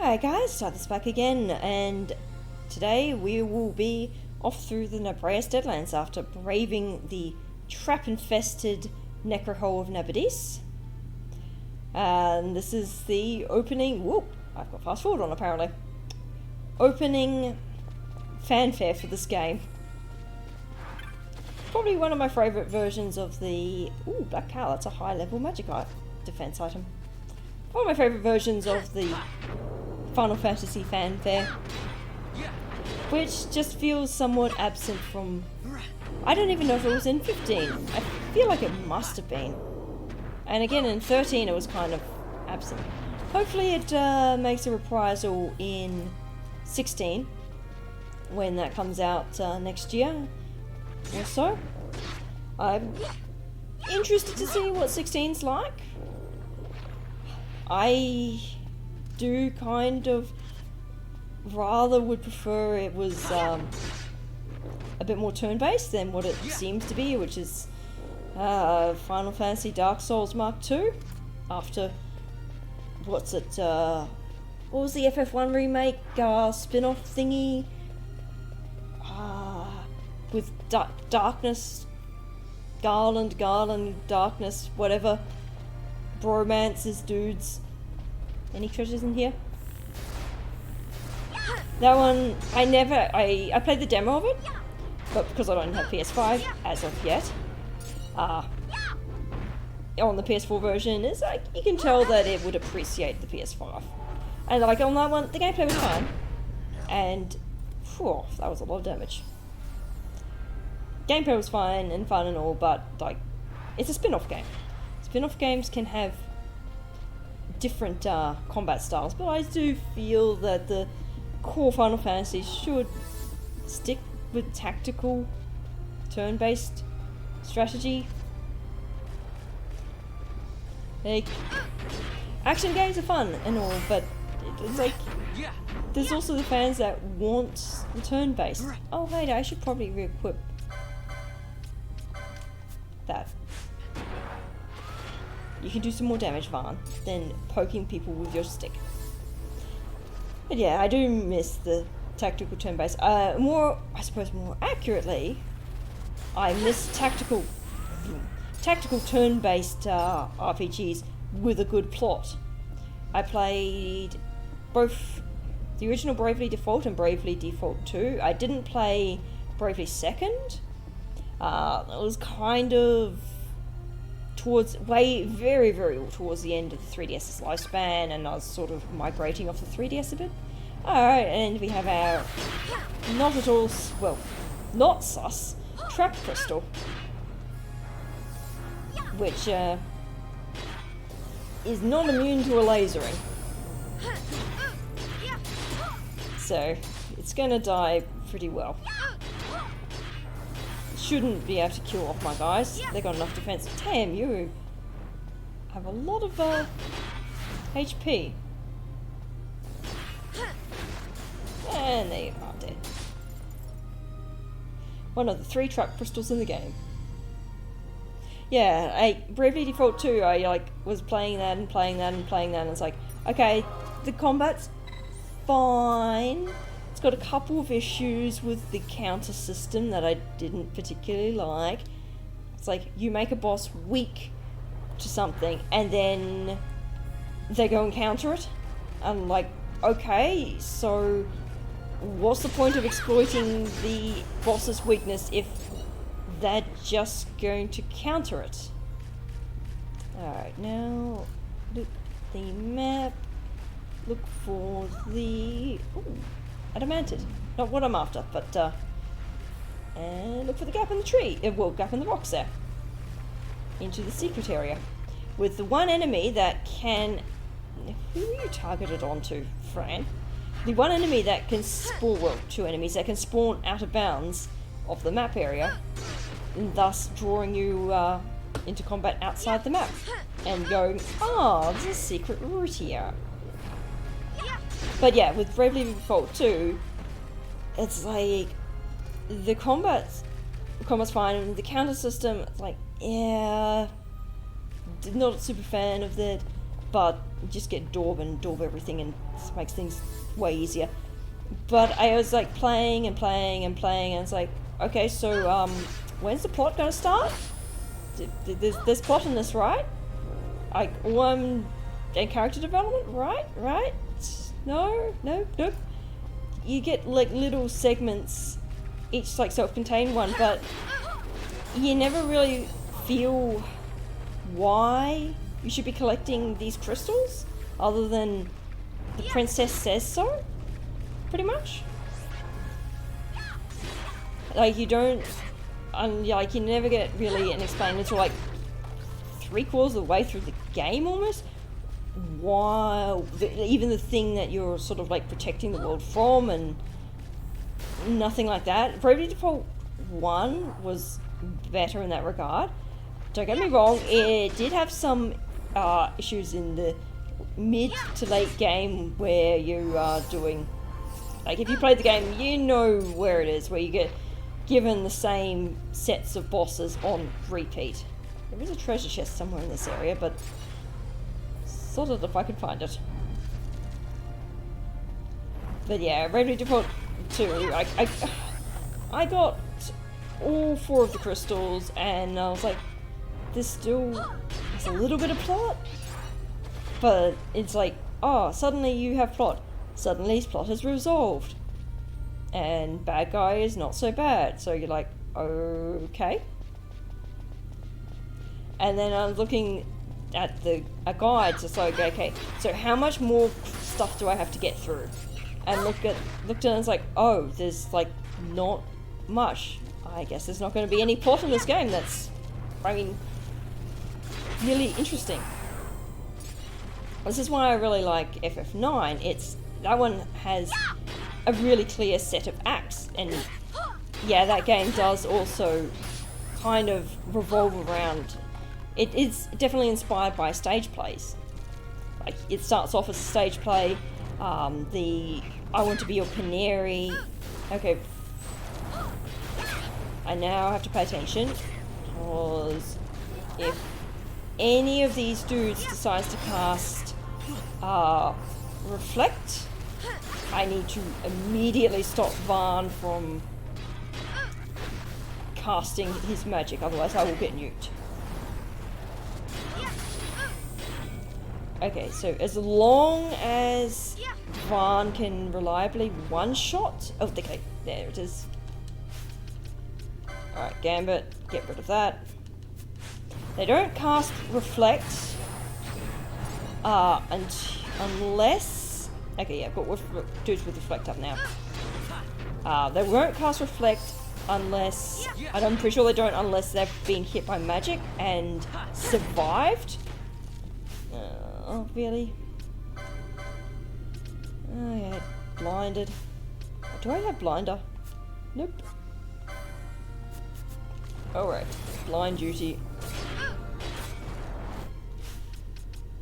Alright guys, this back again, and today we will be off through the Nebraska Deadlands after braving the trap-infested necrohole of Nabadis. And this is the opening, whoop, I've got fast forward on apparently, opening fanfare for this game. Probably one of my favourite versions of the, ooh, Black Cow, that's a high level magic defense item. One of my favourite versions of the Final Fantasy fanfare, which just feels somewhat absent from, I don't even know if it was in 15, I feel like it must have been, and again in 13 it was kind of absent. Hopefully it makes a reprisal in 16, when that comes out next year or so. I'm interested to see what 16's like. I do kind of rather would prefer it was a bit more turn-based than what it seems to be, which is Final Fantasy Dark Souls Mark II. After, what's it, what was the FF1 remake spin-off thingy? With Darkness, Garland, Darkness, whatever. Bromances, dudes. Any treasures in here? That one, I played the demo of it, but because I don't have PS5 as of yet, on the PS4 version, it's like, you can tell that it would appreciate the PS5. And like on that one, the gameplay was fine, and whew, that was a lot of damage. Gameplay was fine and fun and all, but like, it's a spin-off game. Spin-off games can have different combat styles, but I do feel that the core Final Fantasy should stick with tactical, turn-based strategy. Like, action games are fun and all, but it's like, there's also the fans that want the turn-based. Oh wait, I should probably re-equip that. You can do some more damage, Vaughn, than poking people with your stick. But yeah, I do miss the tactical turn-based. More accurately, I miss tactical turn-based RPGs with a good plot. I played both the original Bravely Default and Bravely Default 2. I didn't play Bravely Second. It was kind of very towards the end of the 3DS's lifespan, and I was sort of migrating off the 3DS a bit. Alright, and we have our not at all, well, not sus, trap crystal, which is not immune to a lasering. So, it's gonna die pretty well. Shouldn't be able to kill off my guys. They got enough defense. Damn, you have a lot of HP. And they are dead. One of the 3 trap crystals in the game. Yeah, Bravely Default 2, I like was playing that and playing that and playing that, and it's like, okay, the combat's fine. It's got a couple of issues with the counter system that I didn't particularly like. It's like, you make a boss weak to something and then they go and counter it. I'm like, okay, so what's the point of exploiting the boss's weakness if they're just going to counter it? Alright, now look at the map. Look for the... ooh, adamantid. Not what I'm after, but and look for the gap in the tree. Well, gap in the rocks there. Into the secret area. With the one enemy that can... who are you targeted onto, Fran? The one enemy that can spawn... well, 2 enemies that can spawn out of bounds of the map area, and thus drawing you into combat outside the map. And going, oh, there's a secret route here. But yeah, with Bravely Default 2, it's like, the combat's fine, and the counter system, it's like, yeah, not a super fan of that. but you just get daub and daub everything, and it makes things way easier. But I was like playing and playing and playing, and it's like, okay, so when's the plot gonna start? There's plot in this, right? Like, and character development, right? No, nope. You get like little segments, each like self-contained one, but you never really feel why you should be collecting these crystals, other than the princess says so, pretty much. Like, you don't, like, you never get really explained until like 3/4 of the way through the game almost, why even the thing that you're sort of like protecting the world from, and nothing like that. Bravely Default 1 was better in that regard. Don't get me wrong, it did have some issues in the mid to late game where you are doing, like, if you played the game, you know where it is, where you get given the same sets of bosses on repeat. There is a treasure chest somewhere in this area, but sort of if I could find it. But yeah, Bravely Default 2, I got all 4 of the crystals, and I was like, there's a little bit of plot, but it's like, oh, suddenly you have plot. Suddenly his plot is resolved, and bad guy is not so bad. So you're like, okay. And then I'm looking at a guide, just like, okay, so how much more stuff do I have to get through? And looked at it, and it's like, oh, there's like not much. I guess there's not going to be any plot in this game. That's, I mean, really interesting. This is why I really like FF9. That one has a really clear set of acts, and yeah, that game does also kind of revolve around. It is definitely inspired by stage plays. Like, it starts off as a stage play. I want to be your canary. Okay. I now have to pay attention, because if any of these dudes decides to cast Reflect, I need to immediately stop Vaughn from casting his magic, otherwise I will get nuked. Okay, so as long as Vaughn can reliably one-shot... Oh, okay, there it is. Alright, Gambit, get rid of that. They don't cast Reflect unless... Okay, yeah, I've got dudes with Reflect up now. They won't cast Reflect unless... I'm pretty sure they don't unless they've been hit by magic and survived. Oh, really? Oh, yeah, blinded. Do I have blinder? Nope. Alright, blind duty.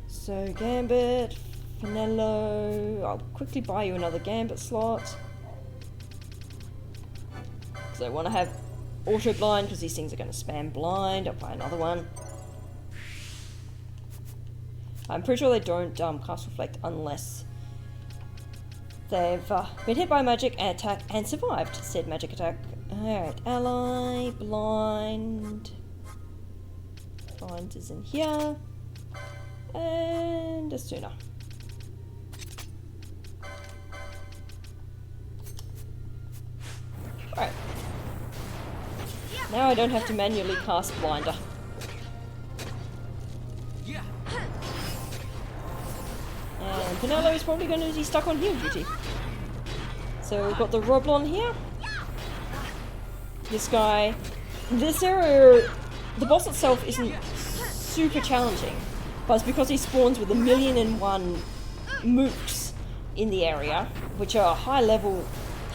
So, Gambit, Finello. I'll quickly buy you another Gambit slot. Because I want to have auto blind, because these things are going to spam blind. I'll buy another one. I'm pretty sure they don't cast Reflect unless they've been hit by magic and attack and survived said magic attack. Alright, ally, blind. Blind is in here. And Asuna. Alright. Now I don't have to manually cast Blinder. And Pinello is probably going to be stuck on heal duty. So we've got the Roblon here. This guy. This area, the boss itself isn't super challenging, but it's because he spawns with 1,000,001 mooks in the area, which are high level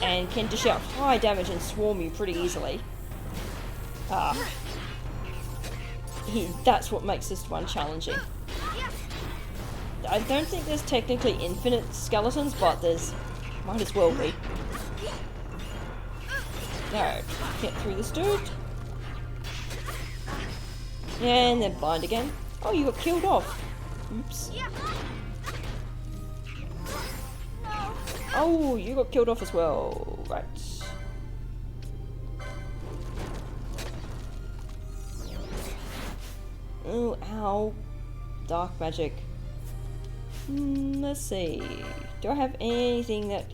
and can dish out high damage and swarm you pretty easily. That's what makes this one challenging. I don't think there's technically infinite skeletons, but there's... might as well be. Alright, get through this dude. And then blind again. Oh, you got killed off. Oops. Oh, you got killed off as well. Right. Oh, ow. Dark magic. Let's see. Do I have anything that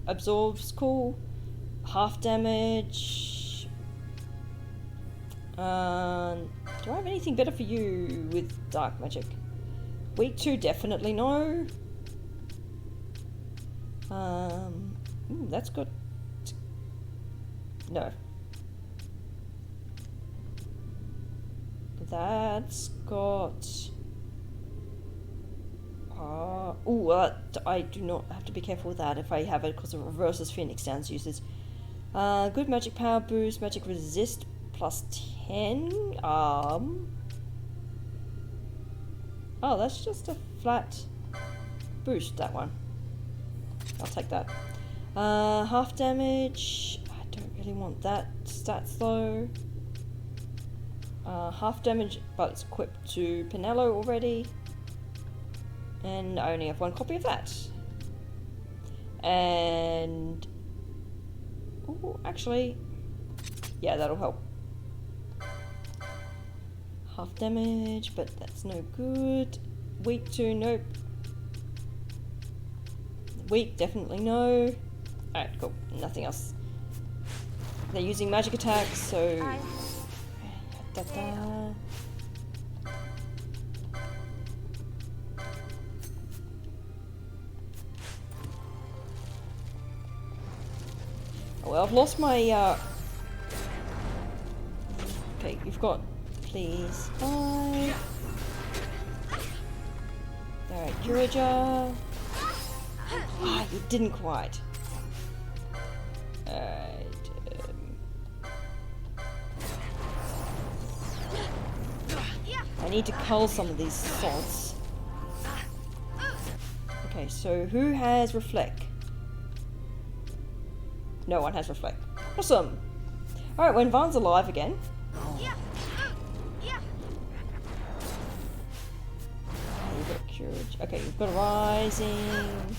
absorbs? Cool. Half damage. Do I have anything better for you with dark magic? Weak 2, definitely no. Ooh, that's got... No. That's got... I do not have to be careful with that if I have it because it reverses Phoenix Down's uses. Good magic power boost, magic resist plus 10. Oh, that's just a flat boost, that one. I'll take that. Half damage. I don't really want that stats though. Half damage, but it's equipped to Pinello already. And I only have one copy of that. And... oh, actually... yeah, that'll help. Half damage, but that's no good. Weak 2, nope. Weak, definitely no. Alright, cool. Nothing else. They're using magic attacks, so... da-da. Well, I've lost my, okay, you've got... please. 5. Alright, Curager. Ah, you didn't quite. Alright, I need to cull some of these salts. Okay, so who has Reflect? No one has Reflect. Awesome! Alright, when Van's alive again. Okay, you've got a rising.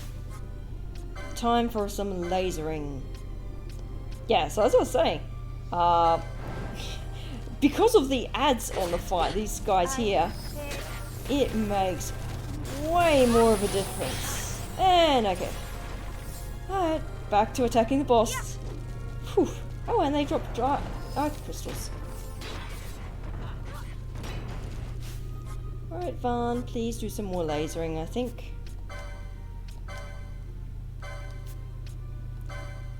Time for some lasering. Yeah, so as I was saying, because of the ads on the fight, these guys here, it makes way more of a difference. And okay. Alright, back to attacking the boss. Whew. Oh, and they drop dry ice crystals. Alright, Van, please do some more lasering, I think.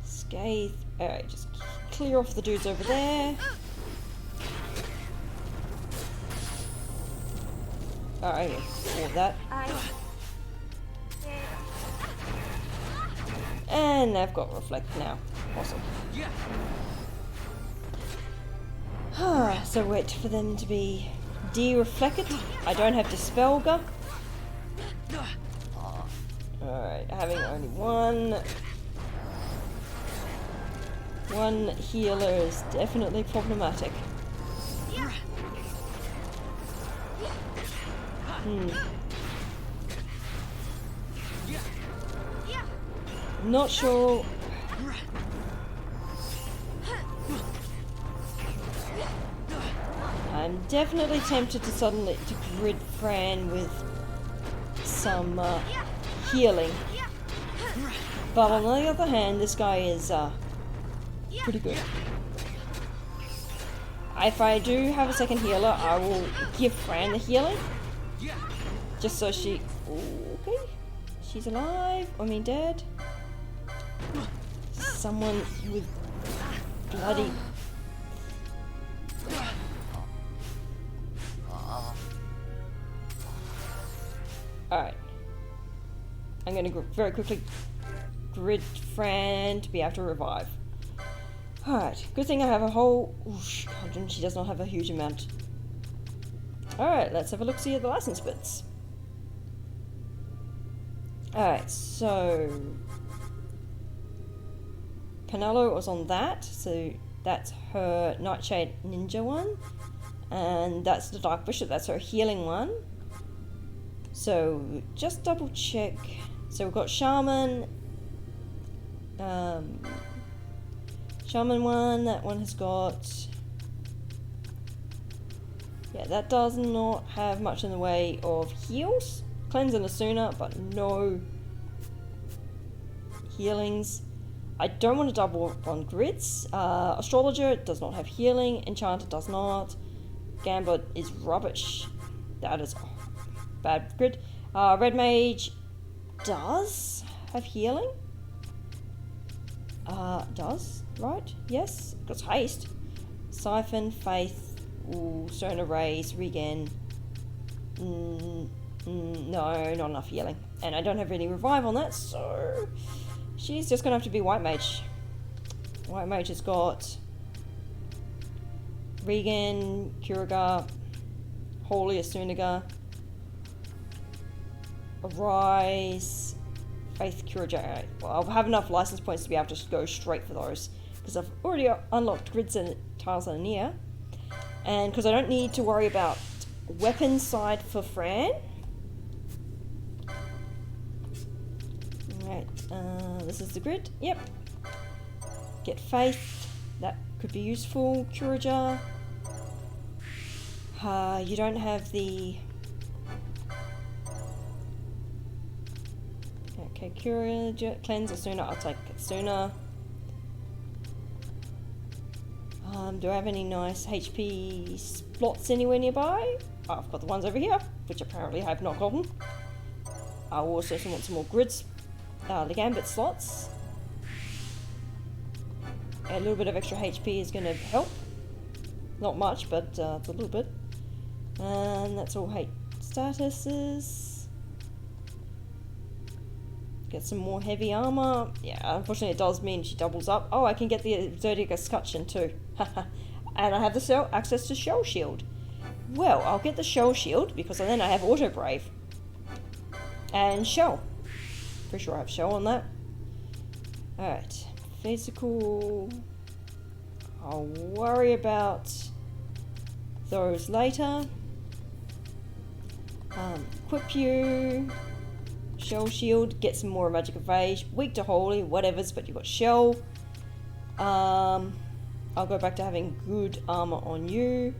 Scathe. Alright, just clear off the dudes over there. Alright, all of that. And they've got Reflect now. Awesome. So wait for them to be de-reflected. I don't have Dispelga. Alright, having only one healer is definitely problematic. Not sure. I'm definitely tempted to suddenly grid Fran with some healing. But on the other hand, this guy is pretty good. If I do have a second healer, I will give Fran the healing. Just so she... okay. She's alive. I mean dead. Someone with bloody... Alright. I'm going to very quickly grid Fran to be able to revive. Alright, good thing I have a whole... oosh, she does not have a huge amount. Alright, let's have a look-see at the license bits. Alright, so... Pinello was on that, so that's her Nightshade Ninja one. And that's the Dark Bishop, that's her healing one. So just double check. So we've got Shaman. Shaman one, that one has got... Yeah, that does not have much in the way of heals. Cleanse and Asuna, but no healings. I don't want to double up on grids. Astrologer does not have healing. Enchanter does not. Gambler is rubbish. That is bad grid. Red Mage does have healing. Does, right? Yes. Got haste. Siphon, Faith, Stone Raise, Regen. No, not enough healing. And I don't have any revive on that, so she's just gonna have to be White Mage. White Mage has got Regen, Curaga, Holy Asunaga, Arise, Faith, Curaga. Well, I'll have enough license points to be able to just go straight for those, because I've already unlocked grids and tiles in here. And because I don't need to worry about weapon side for Fran. Alright, this is the grid. Yep. Get Faith. That could be useful. Curager. You don't have the... Okay, Curager. Cleanse Asuna. I'll take Asuna. Do I have any nice HP slots anywhere nearby? Oh, I've got the ones over here, which apparently I have not gotten. I also want some more grids. The Gambit slots. A little bit of extra HP is going to help. Not much, but it's a little bit. And that's all hate statuses. Get some more heavy armor. Yeah, unfortunately it does mean she doubles up. Oh, I can get the Zodiac Escutcheon too. And I have the access to Shell Shield. Well, I'll get the Shell Shield because then I have Auto Brave. And Shell. Pretty sure I have Shell on that. Alright. Physical. I'll worry about those later. Equip you. Shell Shield, get some more Magic of Age, weak to Holy, whatever's, but you've got Shell. I'll go back to having good armor on you.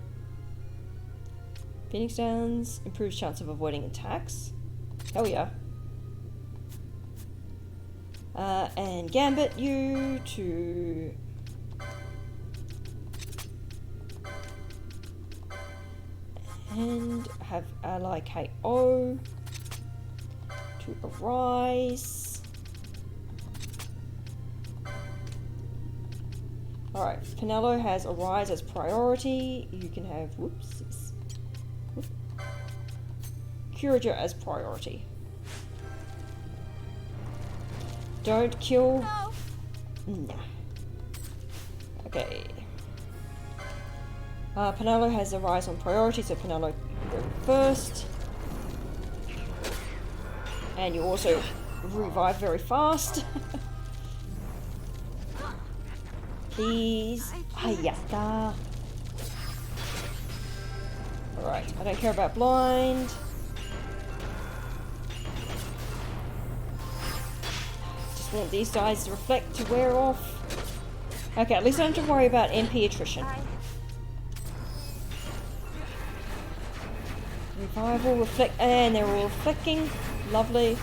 Phoenix Downs, improves chance of avoiding attacks. Hell yeah. And Gambit you to... And have Ally KO. To Arise. Alright, Penelo has Arise as priority. You can have, Curager as priority. Don't kill. No. Nah. Okay. Penelo has Arise on priority, so Penelo go first. And you also revive very fast. Please. Hayata. Alright, I don't care about blind. Just want these guys to reflect to wear off. Okay, at least I don't have to worry about MP attrition. Revival, reflect, and they're all reflecting. Lovely.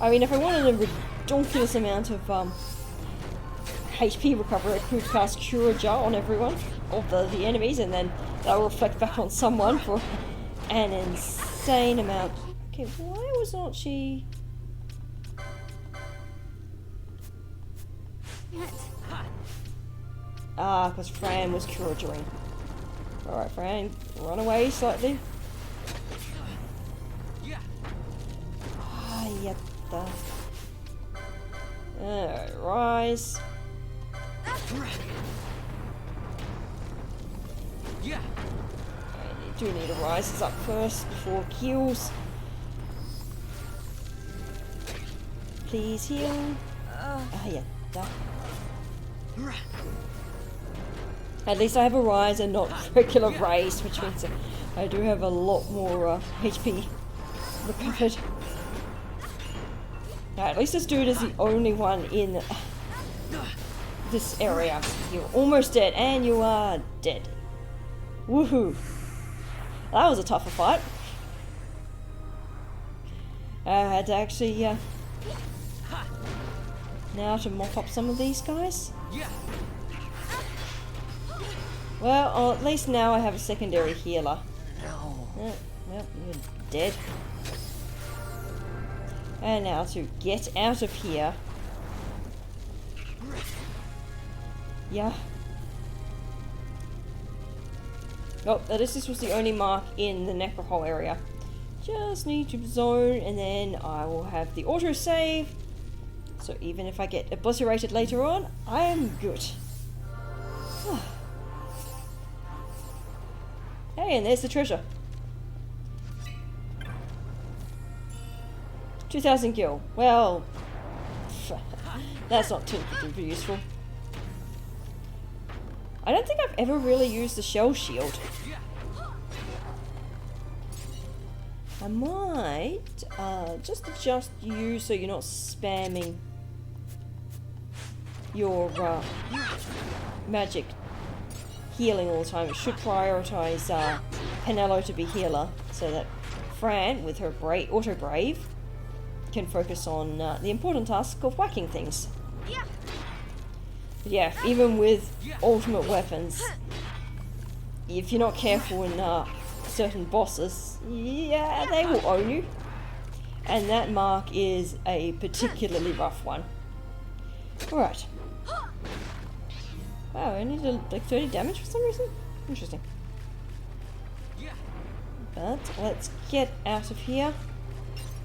I mean, if I wanted a ridiculous amount of HP recovery, I could cast Curager on everyone of the enemies, and then that will reflect back on someone for an insane amount. Okay, why was not she... Ah, because Fran was Curagering. Alright, Fran, run away slightly. Ah, yatta. Alright, rise. You do need to rise this up first before kills. Please heal. Ah, yeah. That. At least I have a rise and not regular raised, which means I do have a lot more HP recovered. Now, at least this dude is the only one in this area. You're almost dead, and you are dead. Woohoo! That was a tougher fight. I had to actually, now to mop up some of these guys. Well, at least now I have a secondary healer. Well, you're dead. And now to get out of here. Yeah. Oh, this was the only mark in the necrohole area. Just need to zone, and then I will have the autosave. So even if I get obliterated later on, I am good. Hey, and there's the treasure. 2,000 gil. Well, that's not too useful. I don't think I've ever really used the shell shield. I might just adjust you so you're not spamming your magic healing all the time. It should prioritize Penelo to be healer so that Fran, with her auto brave, can focus on the important task of whacking things. But yeah, even with ultimate weapons, if you're not careful in certain bosses, yeah, they will own you. And that mark is a particularly rough one. Alright. Wow, I only did like 30 damage for some reason? Interesting. But let's get out of here.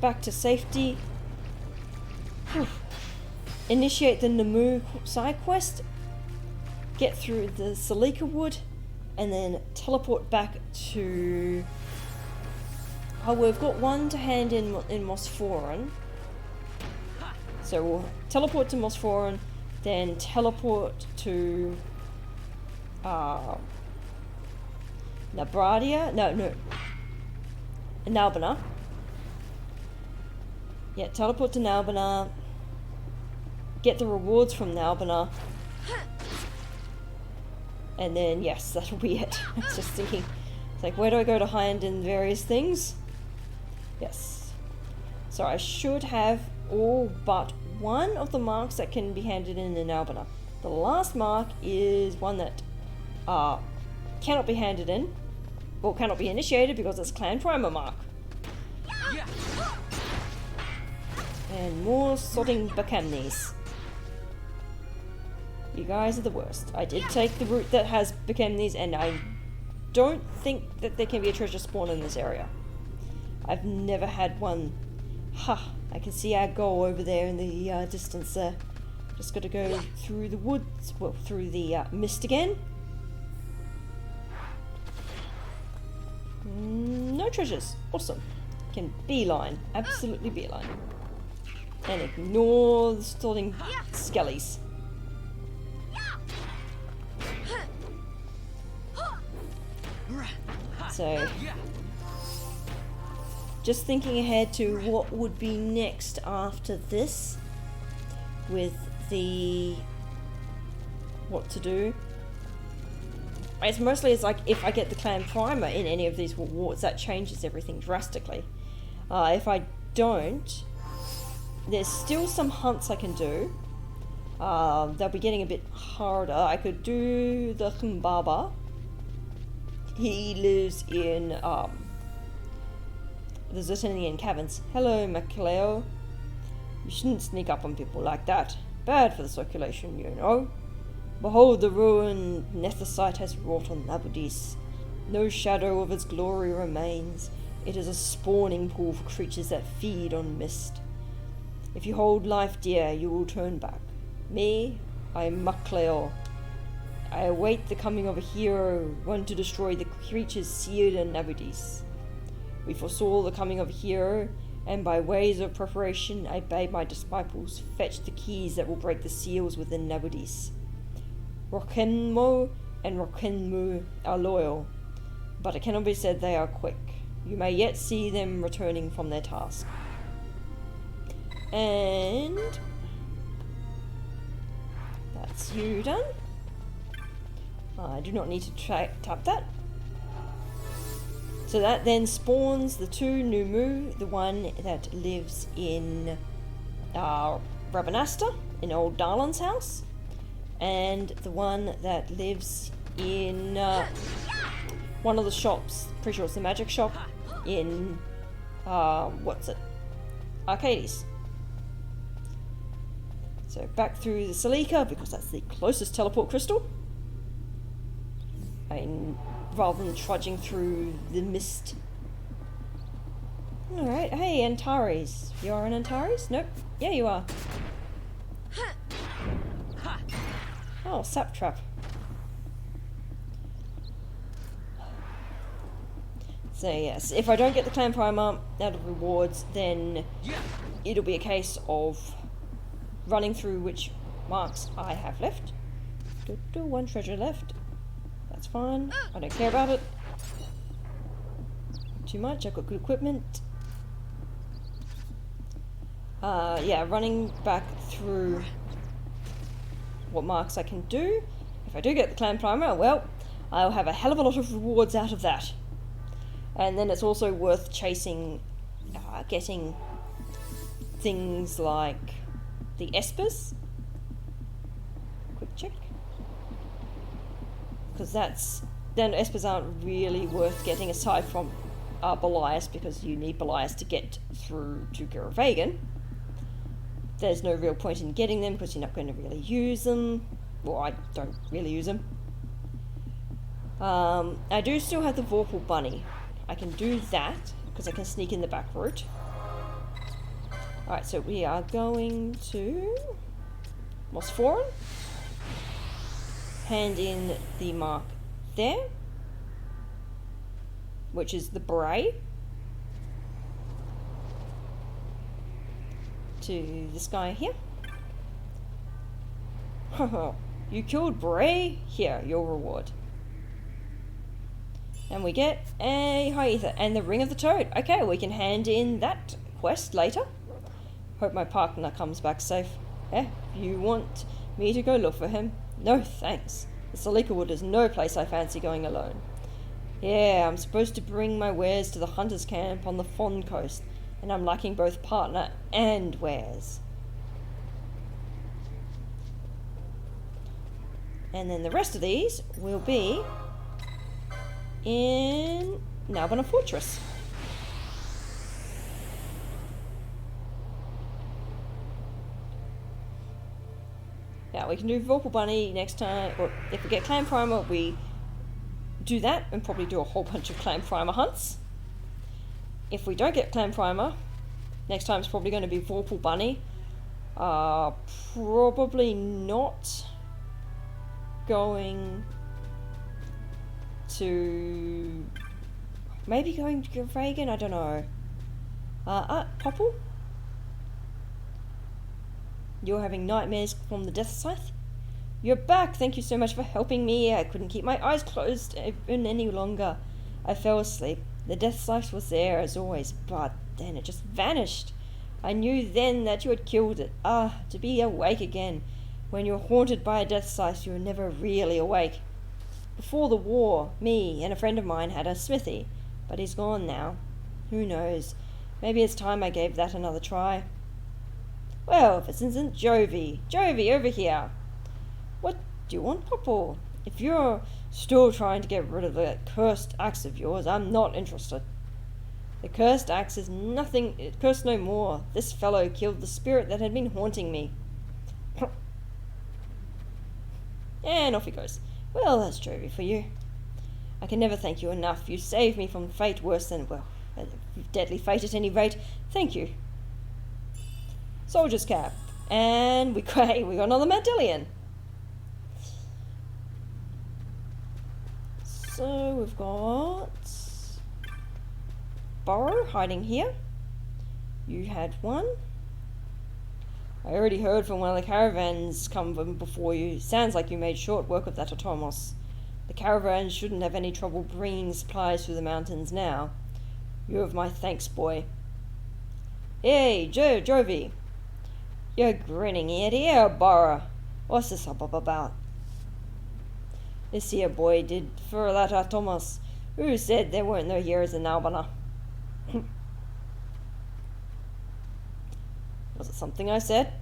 Back to safety. Whew. Initiate the Namu side quest. Get through the Salika Wood. And then teleport back to... Oh, we've got one to hand in Mosforan. So we'll teleport to Mosforan, then teleport to... Nabradia? No. Nalbana. Yeah, teleport to Nalbana. Get the rewards from Nalbana. And then, yes, that'll be it. I was just thinking, it's like, where do I go to hand in various things? Yes. So I should have all but one of the marks that can be handed in Albana. The last mark is one that cannot be handed in, or cannot be initiated because it's Clan Primer mark. And more sodding Bacamnes. You guys are the worst. I did take the route that has Bacamnes, and I don't think that there can be a treasure spawn in this area. I've never had one. Ha! I can see our goal over there in the distance there. Just gotta go through the woods, well, through the mist again. No treasures. Awesome. Can beeline. Absolutely beeline. And ignore the stalling skellies. So, just thinking ahead to what would be next after this, with the what to do. It's mostly like if I get the Clan Primer in any of these rewards, that changes everything drastically. If I don't, there's still some hunts I can do. They'll be getting a bit harder. I could do the Humbaba. He lives in the Zertinian caverns. Hello, Macleo. You shouldn't sneak up on people like that. Bad for the circulation, you know. Behold, the ruin Nethicite has wrought on Nabudis. No shadow of its glory remains. It is a spawning pool for creatures that feed on mist. If you hold life dear, you will turn back. Me, I am Macleo. I await the coming of a hero, one to destroy the creatures seared in Nabudis. We foresaw the coming of a hero, and by ways of preparation I bade my disciples fetch the keys that will break the seals within Nabudis. Rokenmo and Rokenmu are loyal, but it cannot be said they are quick. You may yet see them returning from their task. And that's you done. I do not need to tap that. So that then spawns the two Numu, the one that lives in Rabanasta, in old Darlan's house, and the one that lives in one of the shops, pretty sure it's the magic shop, in, what's it? Arcades. So back through the Salika, because that's the closest teleport crystal. Rather than trudging through the mist. Alright, hey, Antares. You are an Antares? Nope. Yeah, you are. Oh, sap trap. So yes, if I don't get the clan primer out of rewards, then it'll be a case of running through which marks I have left. One treasure left. That's fine. I don't care about it too much. I've got good equipment. Yeah, running back through what marks I can do. If I do get the clan primer, well, I'll have a hell of a lot of rewards out of that. And then it's also worth chasing, getting things like the espers. Quick check. Because then espers aren't really worth getting aside from Belias, because you need Belias to get through to Guravagan. There's no real point in getting them because you're not going to really use them. Well, I don't really use them. I do still have the Vorpal Bunny. I can do that because I can sneak in the back route. Alright, so we are going to Mosforan. Hand in the mark there, which is the Bray, to this guy here. You killed Bray? Here, your reward. And we get a Hyether and the Ring of the Toad. Okay, we can hand in that quest later. Hope my partner comes back safe. Eh, you want me to go look for him? No thanks. The Salika Wood is no place I fancy going alone. Yeah, I'm supposed to bring my wares to the hunter's camp on the Fon coast, and I'm lacking both partner and wares. And then the rest of these will be in Nalbana Fortress. Yeah, we can do Vorpal Bunny next time, or if we get Clan Primer, we do that and probably do a whole bunch of Clan Primer hunts. If we don't get Clan Primer, next time it's probably going to be Vorpal Bunny. Probably not going to... maybe going to Reagan, I don't know. Popple? You're having nightmares from the Death Scythe? You're back! Thank you so much for helping me. I couldn't keep my eyes closed even any longer. I fell asleep. The Death Scythe was there as always, but then it just vanished. I knew then that you had killed it. To be awake again. When you're haunted by a Death Scythe, you're never really awake. Before the war, me and a friend of mine had a smithy, but he's gone now. Who knows? Maybe it's time I gave that another try. Well, if it isn't Jovi. Jovi, over here. What do you want, Popple? If you're still trying to get rid of that cursed axe of yours, I'm not interested. The cursed axe is nothing, it cursed no more. This fellow killed the spirit that had been haunting me. And off he goes. Well, that's Jovi for you. I can never thank you enough. You saved me from fate worse than, well, deadly fate at any rate. Thank you. Soldier's cap. And we got another medallion. So we've got Burrow hiding here. You had one? I already heard from one of the caravans come from before you. Sounds like you made short work of that Atomos. The caravans shouldn't have any trouble bringing supplies through the mountains now. You have my thanks, boy. Hey, Jovi. You're grinning ear to ear, Barra. What's this up about? This here boy did for that Atomos. Who said there weren't no heroes in Albana? Was it something I said?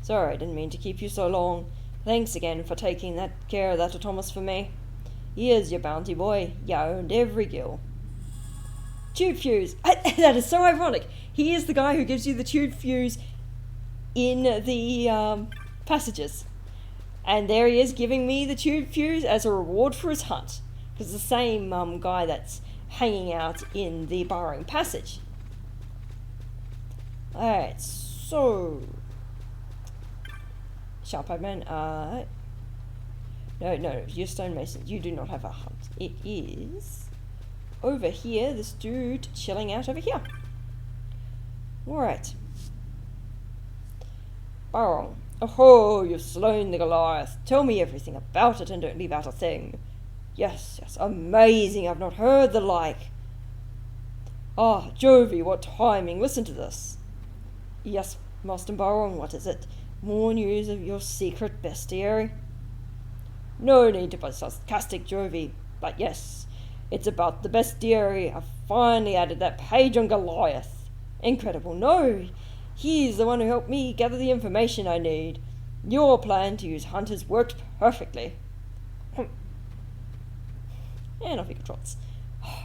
Sorry, I didn't mean to keep you so long. Thanks again for taking that care of that Atomos for me. Here's your bounty, boy. You owned every gill. Tube fuse. That is so ironic. He is the guy who gives you the tube fuse in the passages. And there he is giving me the tube fuse as a reward for his hunt. Because the same guy that's hanging out in the burrowing passage. Alright, so... Sharp-eyed man, No, you're stonemason. You do not have a hunt. It is... over here, this dude chilling out over here. Alright. Barong. Oh, you've slain the Goliath. Tell me everything about it and don't leave out a thing. Yes, amazing. I've not heard the like. Ah, Jovi, what timing. Listen to this. Yes, Master Barong, what is it? More news of your secret bestiary? No need to be sarcastic, Jovi, but yes, it's about the bestiary. I've finally added that page on Goliath. Incredible, no? He's the one who helped me gather the information I need. Your plan to use hunters worked perfectly. And off he trots.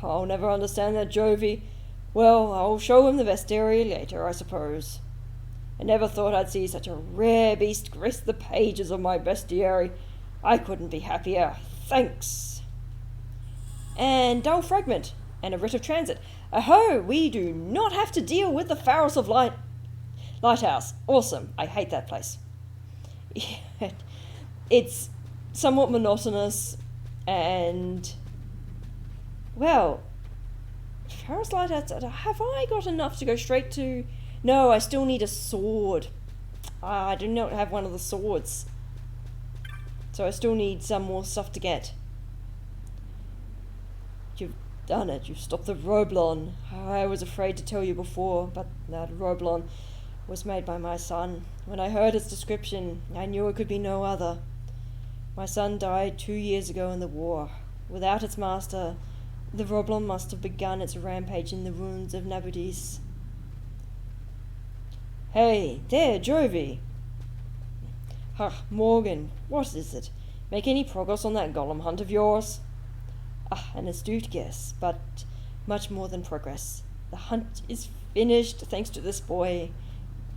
I'll never understand that, Jovi. Well, I'll show him the bestiary later, I suppose. I never thought I'd see such a rare beast grace the pages of my bestiary. I couldn't be happier. Thanks. And dull fragment, and a writ of transit. Aho, we do not have to deal with the Pharos of Lighthouse. Awesome. I hate that place. It's somewhat monotonous, and... well, Pharos Lighthouse, have I got enough to go straight to... No, I still need a sword. I do not have one of the swords. So I still need some more stuff to get. You've done it. You've stopped the Roblon. I was afraid to tell you before, but that Roblon was made by my son. When I heard its description, I knew it could be no other. My son died 2 years ago in the war. Without its master, the Roblon must have begun its rampage in the ruins of Nabudis. Hey, there, Jovi. Morgan, what is it? Make any progress on that golem hunt of yours? An astute guess, but much more than progress. The hunt is finished, thanks to this boy.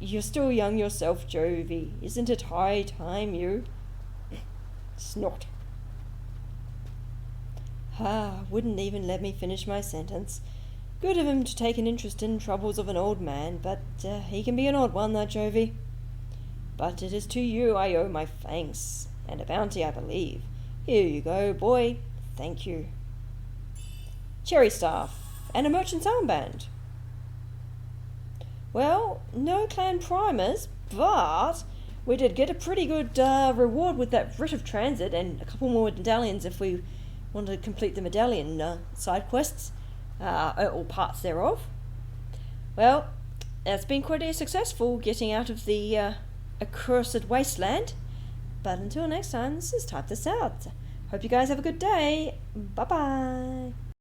You're still young yourself, Jovi. Isn't it high time you... Snort. Wouldn't even let me finish my sentence. Good of him to take an interest in troubles of an old man, but he can be an odd one, that Jovi. But it is to you I owe my thanks, and a bounty, I believe. Here you go, boy. Thank you. Cherry staff, and a merchant's armband. Well, no clan primers, but we did get a pretty good reward with that writ of transit, and a couple more medallions if we wanted to complete the medallion side quests. Or parts thereof. Well, that's been quite successful getting out of the accursed wasteland. But until next time, this is Type This Out. Hope you guys have a good day. Bye-bye.